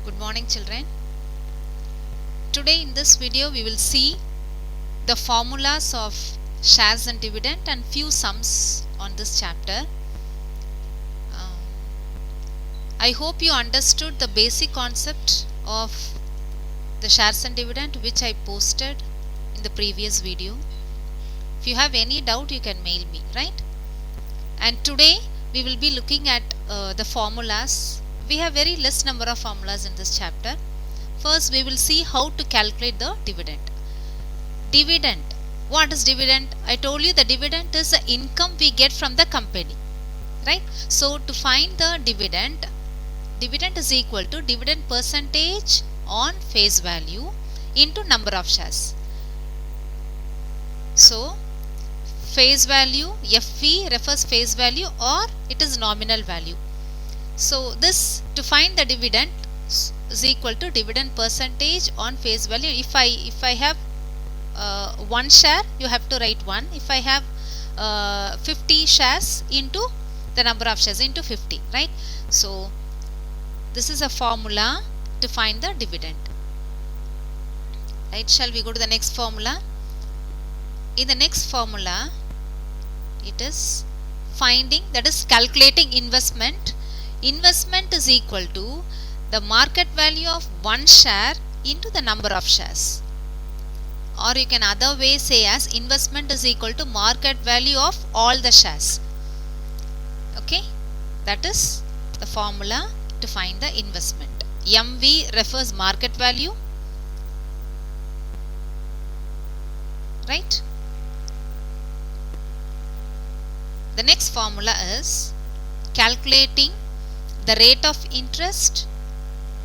Good morning, children. Today in this video we will see the formulas of shares and dividend and few sums on this chapter. I hope you understood the basic concept of the shares and dividend which I posted in the previous video. If you have any doubt you can mail me, right? And today we will be looking at the formulas. We have very less number of formulas in this chapter. First we will see how to calculate the dividend. Dividend. What is dividend? I told you the dividend is the income we get from the company, right? So to find the dividend is equal to dividend percentage on face value into number of shares. So face value, FV refers face value or it is nominal value. So this, to find the dividend, is equal to dividend percentage on face value. If I have 1 share, you have to write 1. If I have 50 shares, into the number of shares into 50, right? So this is a formula to find the dividend, right? Shall we go to the next formula? In the next formula, it is finding, that is calculating investment. Investment is equal to the market value of 1 share into the number of shares, or you can other way say as investment is equal to market value of all the shares. Okay, that is the formula to find the investment. MV refers market value, right? The next formula is calculating the rate of interest,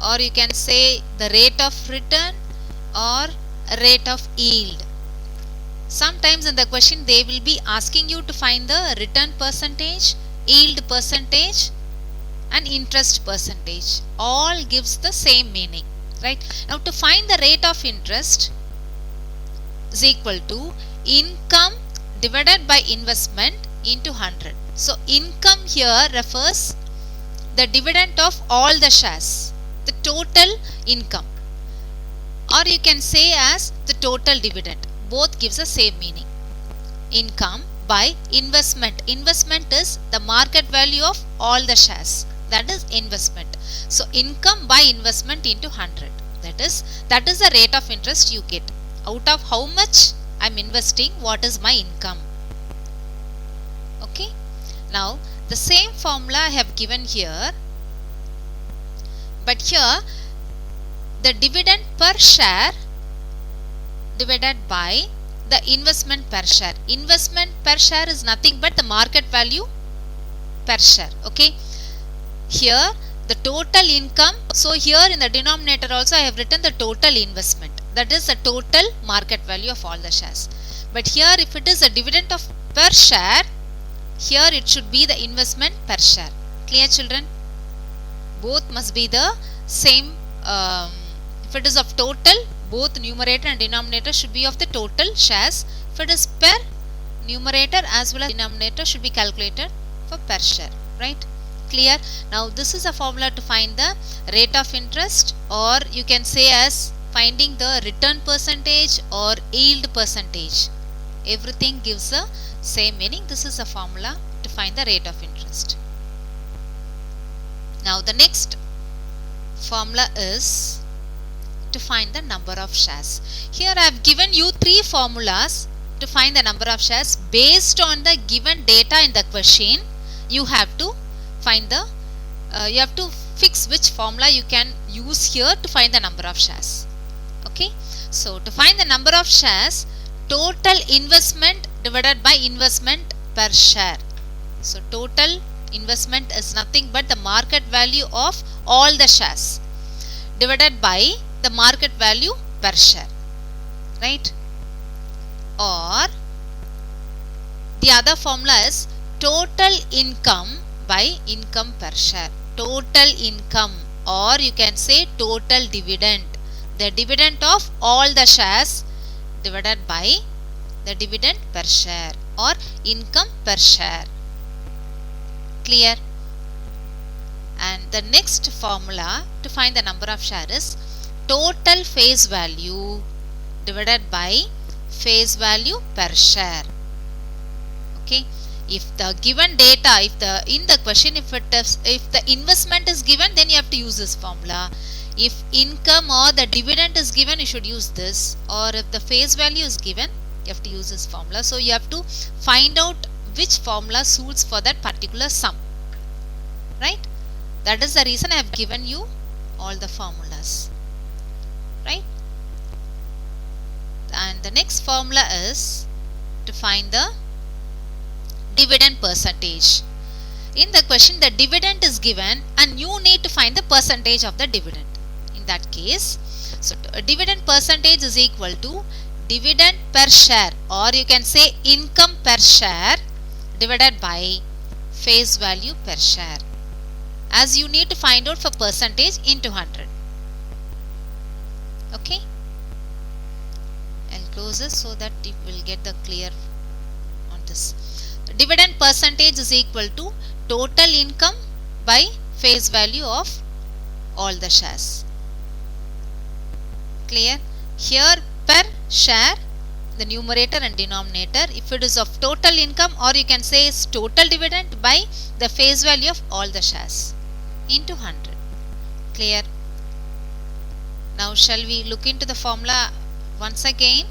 or you can say the rate of return or rate of yield. Sometimes in the question they will be asking you to find the return percentage, yield percentage and interest percentage. All gives the same meaning, right? Now to find the rate of interest is equal to income divided by investment into 100. So income here refers the dividend of all the shares, the total income, or you can say as the total dividend. Both gives the same meaning. Income by investment. Investment is the market value of all the shares, that is investment. So income by investment into 100, that is the rate of interest you get. Out of how much I am investing, what is my income? Okay. Now the same formula I have given here, but here the dividend per share divided by the investment per share. Investment per share is nothing but the market value per share. Okay. Here the total income. So here in the denominator also I have written the total investment. That is the total market value of all the shares. But here if it is a dividend of per share, here it should be the investment per share. Clear, children? Both must be the same. If it is of total, both numerator and denominator should be of the total shares. If it is per, numerator as well as denominator should be calculated for per share, right? Clear? Now this is a formula to find the rate of interest, or you can say as finding the return percentage or yield percentage. Everything gives the same meaning. This is a formula to find the rate of interest. Now the next formula is to find the number of shares. Here I have given you 3 formulas to find the number of shares. Based on the given data in the question, you have to find the you have to fix which formula you can use here to find the number of shares. Okay. So to find the number of shares, total investment divided by investment per share. So total investment is nothing but the market value of all the shares divided by the market value per share, right? Or the other formula is total income by income per share. Total income, or you can say total dividend, the dividend of all the shares divided by the dividend per share or income per share. Clear? And the next formula to find the number of share is total face value divided by face value per share. Okay, if the given data, in the question, if the investment is given, then you have to use this formula. If income or the dividend is given, you should use this, or if the face value is given, you have to use this formula. So you have to find out which formula suits for that particular sum, right? That is the reason I have given you all the formulas, right? And the next formula is to find the dividend percentage. In the question, the dividend is given and you need to find the percentage of the dividend. In that case, so dividend percentage is equal to dividend per share, or you can say income per share divided by face value per share, as you need to find out for percentage into 100. Okay, I'll close this so that you will get the clear on this. Dividend percentage is equal to total income by face value of all the shares. Clear? Here per share, the numerator and denominator, if it is of total income, or you can say is total dividend by the face value of all the shares into 100. Clear? Now shall we look into the formula once again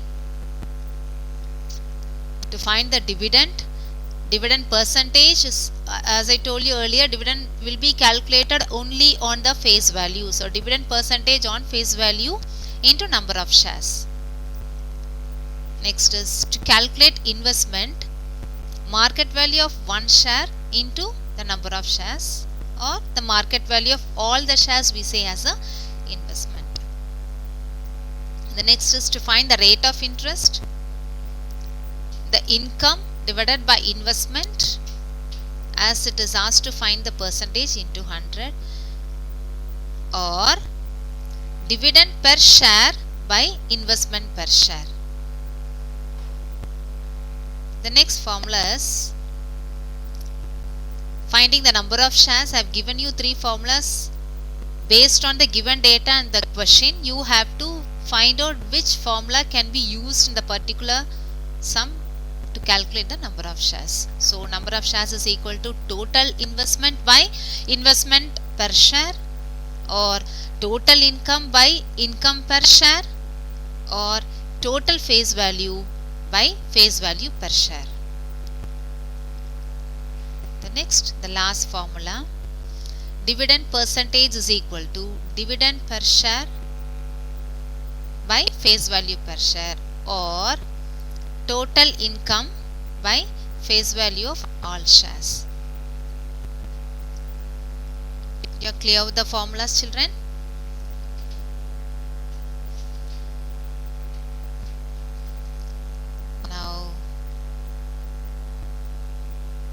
to find the dividend? Dividend percentage is, as I told you earlier, dividend will be calculated only on the face value. So dividend percentage on face value into number of shares. Next is to calculate investment, market value of one share into the number of shares, or the market value of all the shares we say as a investment. The next is to find the rate of interest, the income divided by investment, as it is asked to find the percentage into 100, or dividend per share by investment per share. The next formula is finding the number of shares. I have given you 3 formulas. Based on the given data and the question, you have to find out which formula can be used in the particular sum to calculate the number of shares. So number of shares is equal to total investment by investment per share, or total income by income per share, or total face value by face value per share. The last formula, dividend percentage is equal to dividend per share by face value per share, or total income by face value of all shares. You are clear with the formulas, children?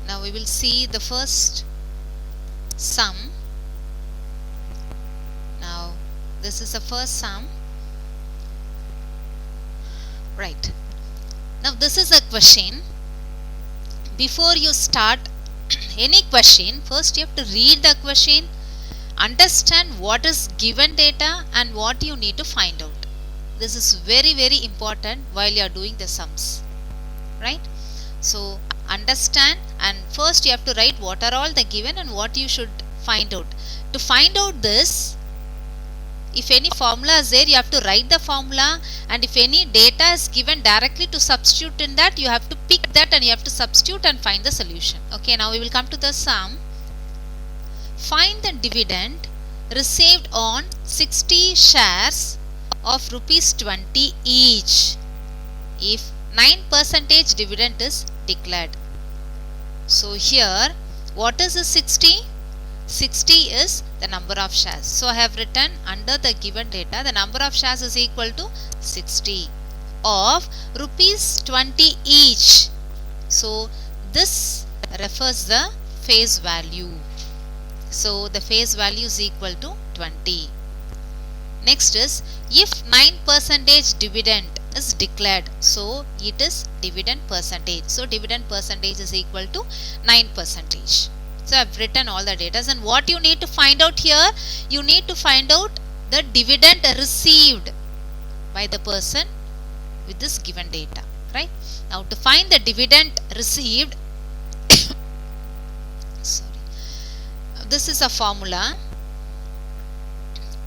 Now we will see the first sum. Now this is the first sum, right? Now this is a question. Before you start any question, first you have to read the question, understand what is given data and what you need to find out. This is very, very important while you are doing the sums, right? So understand, and first you have to write what are all the given and what you should find out. To find out this, if any formula is there, you have to write the formula, and if any data is given directly to substitute in that, you have to pick that and you have to substitute and find the solution. Okay, now we will come to the sum. Find the dividend received on 60 shares of ₹20 each if 9% dividend is declared. So here, what is the 60? 60 is the number of shares. So I have written under the given data, the number of shares is equal to 60 of ₹20 each. So this refers the face value. So the face value is equal to 20. Next is, if 9% dividend is declared, so it is dividend percentage. So dividend percentage is equal to 9%. So I've written all the data, and what you need to find out here, you need to find out the dividend received by the person with this given data, right? Now to find the dividend received, sorry, this is a formula.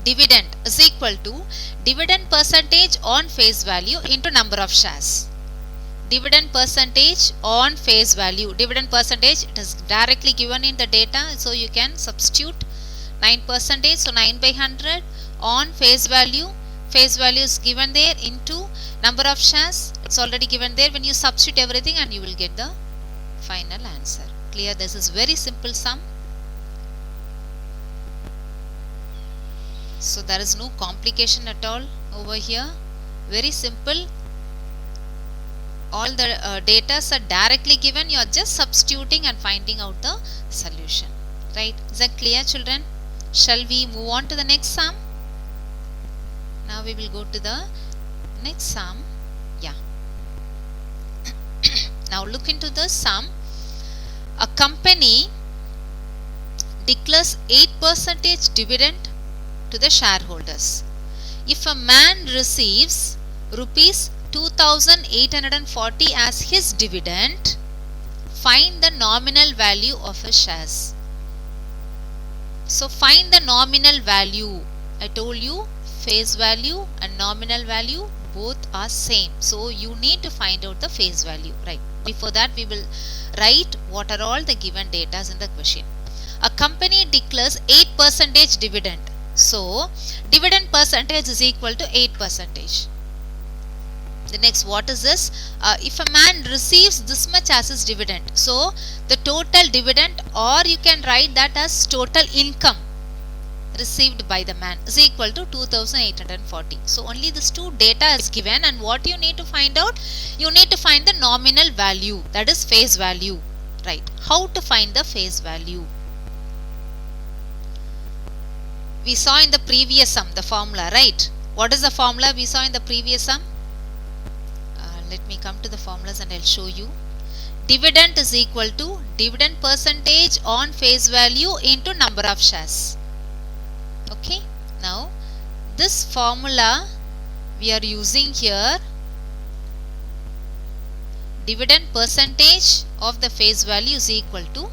Dividend is equal to dividend percentage on face value into number of shares. Dividend percentage on face value. Dividend percentage, it is directly given in the data, so you can substitute 9%, so 9 by 100 on face value. Face value is given there into number of shares. It's already given there. When you substitute everything, and you will get the final answer. Clear? This is very simple sum. So there is no complication at all over here. Very simple. All the data are directly given. You are just substituting and finding out the solution. Right? Is that clear, children? Shall we move on to the next sum? Now we will go to the next sum. Yeah. Now look into the sum. A company declares 8% dividend to the shareholders. If a man receives rupees 2,840 as his dividend, find the nominal value of his shares. So find the nominal value. I told you face value and nominal value both are same. So you need to find out the face value, right? Before that we will write what are all the given data in the question. A company declares 8% dividend. So dividend percentage is equal to 8%. The next, what is this? If a man receives this much as his dividend, so the total dividend, or you can write that as total income received by the man, is equal to 2,840. So only this two data is given, and what you need to find out? You need to find the nominal value, that is face value, right? How to find the face value? We saw in the previous sum the formula, right? What is the formula we saw in the previous sum? Let me come to the formulas and I'll show you. Dividend is equal to dividend percentage on face value into number of shares. Okay. Now this formula we are using here. Dividend percentage of the face value is equal to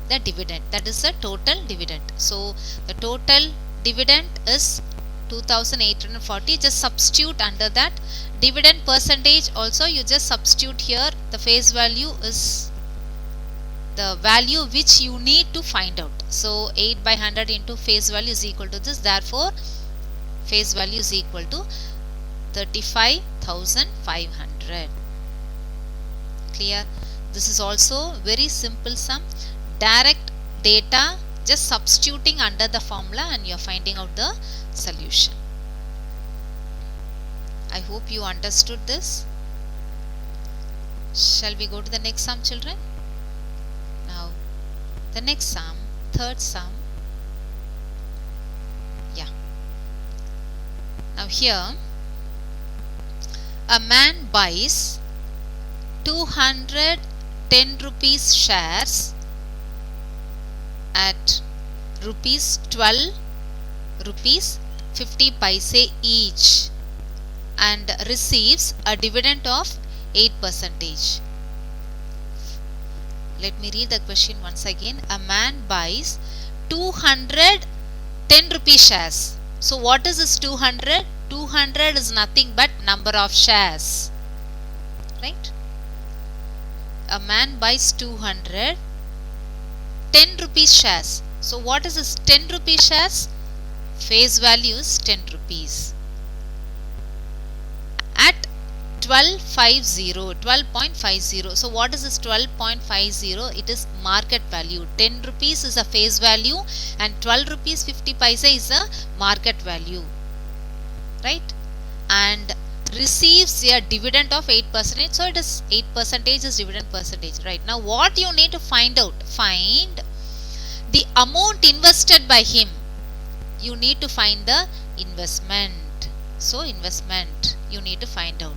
the dividend, that is the total dividend. So the total dividend is 2,840. Just substitute under that. Dividend percentage also you just substitute here. The face value is the value which you need to find out. So 8 by 100 into face value is equal to this. Therefore face value is equal to 35,500. Clear? This is also very simple sum. Direct data, just substituting under the formula, and you are finding out the solution. I hope you understood this. Shall we go to the next sum, children? Now the next sum, third sum. Yeah. Now here a man buys 210 rupees shares at rupees 12 rupees 50 paise each and receives a dividend of 8%. Let me read the question once again. A man buys 210 rupee shares. So what is this 200? 200 is nothing but number of shares, right? A man buys 210 rupees shares. So what is this 10 rupee shares? Face value is 10 rupees. At 12.50. So what is this 12.50? It is market value. 10 rupees is a face value and 12 rupees 50 paise is a market value, right? And receives a dividend of 8%. So it is 8% is dividend percentage, right? Now what you need to find out? Find the amount invested by him. You need to find the investment. So investment you need to find out,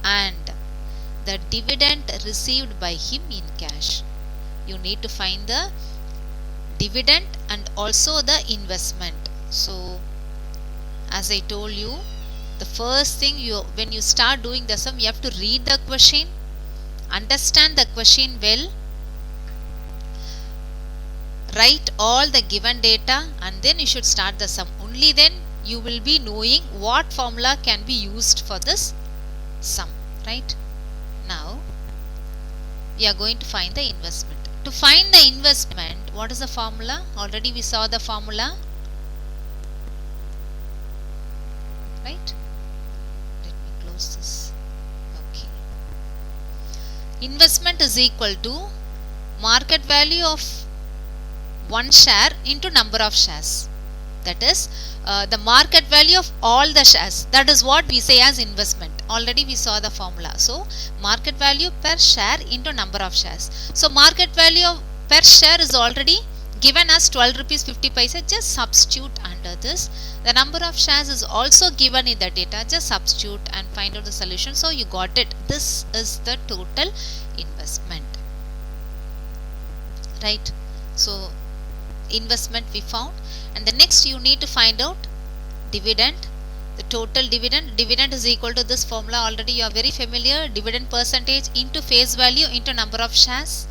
and the dividend received by him in cash. You need to find the dividend and also the investment. So as I told you, the first thing when you start doing the sum, you have to read the question, understand the question well, write all the given data, and then you should start the sum. Only then you will be knowing what formula can be used for this sum, right? Now we are going to find the investment. To find the investment, what is the formula? Already we saw the formula, right? Let me close this. Okay. Investment is equal to market value of one share into number of shares. That is the market value of all the shares. That is what we say as investment. Already we saw the formula. So market value per share into number of shares. So market value per share is already given as 12 rupees 50 paisa. Just substitute under this. The number of shares is also given in the data. Just substitute and find out the solution. So you got it. This is the total investment, right? So investment we found, and the next you need to find out dividend. The total dividend is equal to this formula. Already you are very familiar. Dividend percentage into face value into number of shares.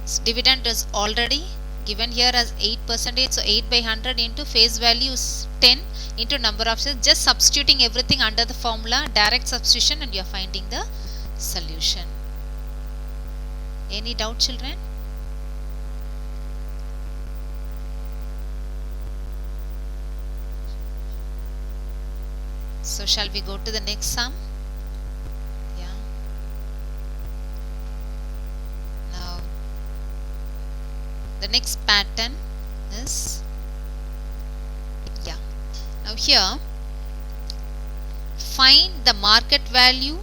So dividend is already given here as 8%, so 8 by 100 into face value is 10 into number of shares. Just substituting everything under the formula, direct substitution, and you are finding the solution. Any doubt, children? So shall we go to the next sum? Yeah. Now the next pattern is, yeah, now here find the market value,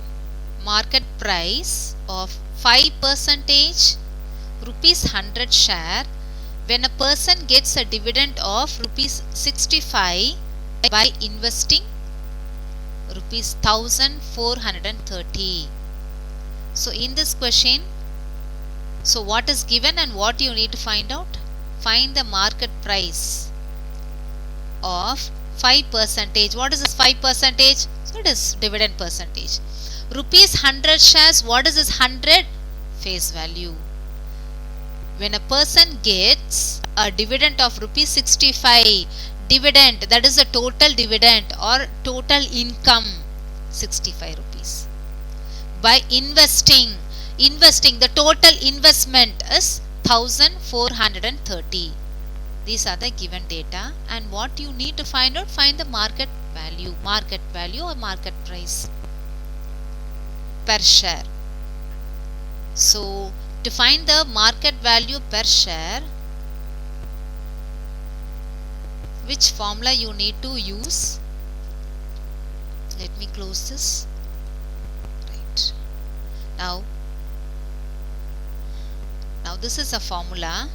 market price of 5% rupees 100 share when a person gets a dividend of rupees 65 by investing rupees 1430. So in this question, so what is given and what you need to find out? Find the market price of 5%. What is this 5%? So it is dividend percentage. Rupees 100 shares, what is this 100? Face value. When a person gets a dividend of rupees 65, dividend, that is the total dividend or total income, 65 rupees. By investing, the total investment is 1430. These are the given data, and what you need to find out, find the market value or market price per share. So to find the market value per share, which formula you need to use? Let me close this. Right. Now this is a formula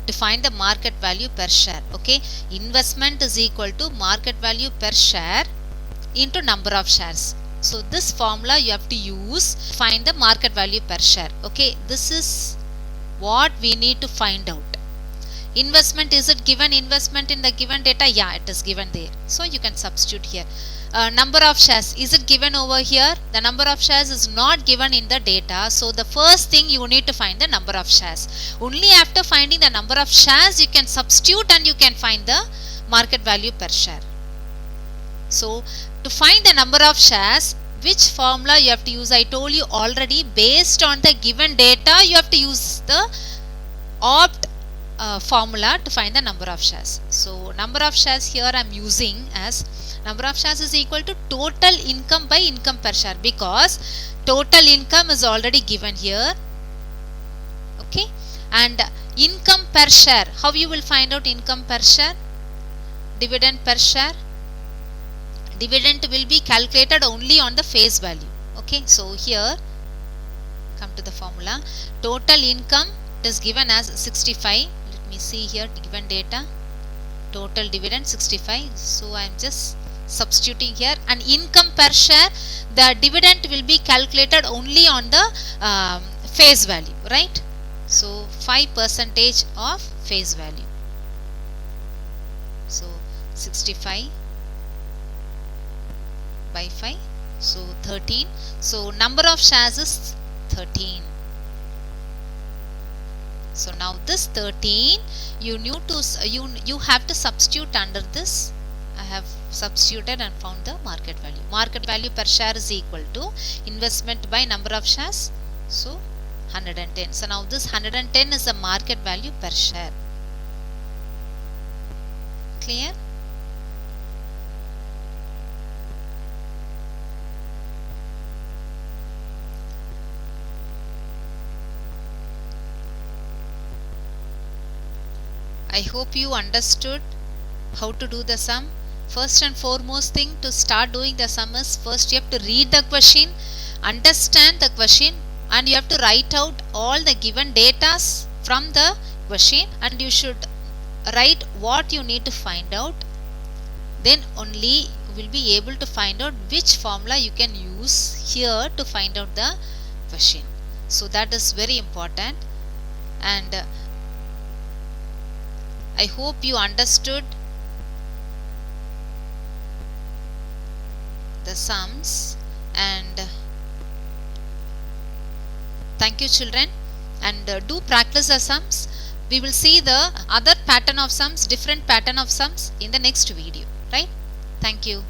to find the market value per share. Okay, investment is equal to market value per share into number of shares. So this formula you have to use, find the market value per share. Okay, this is what we need to find out. Investment, is it given investment in the given data? Yeah, it is given there. So you can substitute here. Number of shares, is it given over here? The number of shares is not given in the data. So the first thing you need to find the number of shares. Only after finding the number of shares you can substitute and you can find the market value per share. So to find the number of shares, which formula you have to use? I told you already, based on the given data you have to use the opt formula to find the number of shares. So number of shares here I am using as number of shares is equal to total income by income per share, because total income is already given here. Okay, and income per share, how you will find out income per share? Dividend per share. Dividend will be calculated only on the face value. Okay, so here come to the formula. Total income is given as 65. Let me see here, given data, total dividend 65. So I am just substituting here, and income per share, the dividend will be calculated only on the face value, right? So 5% of face value. So 65 by 5, so 13. So number of shares is 13. So now this 13 you have to substitute under this. I have substituted and found the market value. Market value per share is equal to investment by number of shares, so 110. So now this 110 is the market value per share. Clear? I hope you understood how to do the sum. First and foremost thing to start doing the sum is, first you have to read the question, understand the question, and you have to write out all the given data from the question, and you should write what you need to find out. Then only you will be able to find out which formula you can use here to find out the question. So that is very important, and I hope you understood the sums, and thank you children, and do practice the sums. We will see the other pattern of sums, different pattern of sums in the next video, right? Thank you.